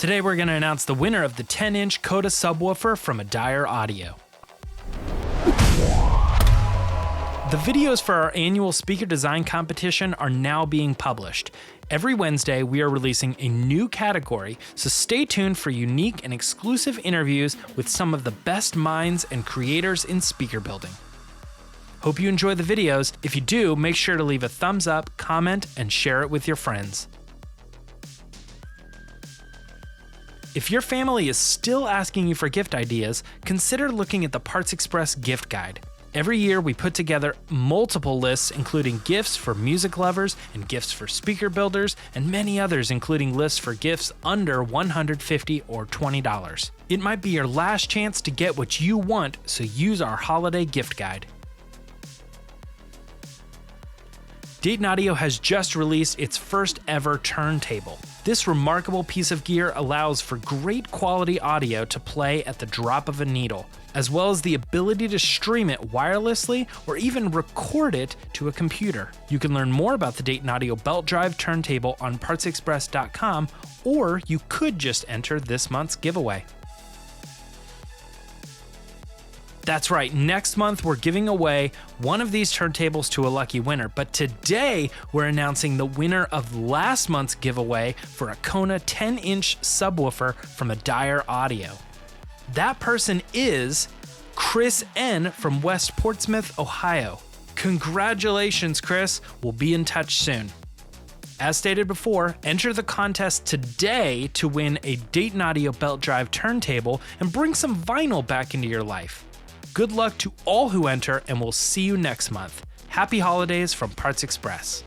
Today we're going to announce the winner of the 10-inch Coda subwoofer from Dayton Audio. The videos for our annual speaker design competition are now being published. Every Wednesday, we are releasing a new category, so stay tuned for unique and exclusive interviews with some of the best minds and creators in speaker building. Hope you enjoy the videos. If you do, make sure to leave a thumbs up, comment, and share it with your friends. If your family is still asking you for gift ideas, consider looking at the Parts Express gift guide. Every year, we put together multiple lists, including gifts for music lovers and gifts for speaker builders, and many others, including lists for gifts under $150 or $20. It might be your last chance to get what you want, so use our holiday gift guide. Dayton Audio has just released its first ever turntable. This remarkable piece of gear allows for great quality audio to play at the drop of a needle, as well as the ability to stream it wirelessly or even record it to a computer. You can learn more about the Dayton Audio belt drive turntable on partsexpress.com, or you could just enter this month's giveaway. That's right, next month we're giving away one of these turntables to a lucky winner, but today we're announcing the winner of last month's giveaway for a Kona 10-inch subwoofer from Dayton Audio. That person is Chris N. from West Portsmouth, Ohio. Congratulations, Chris. We'll be in touch soon. As stated before, enter the contest today to win a Dayton Audio belt drive turntable and bring some vinyl back into your life. Good luck to all who enter, and we'll see you next month. Happy holidays from Parts Express.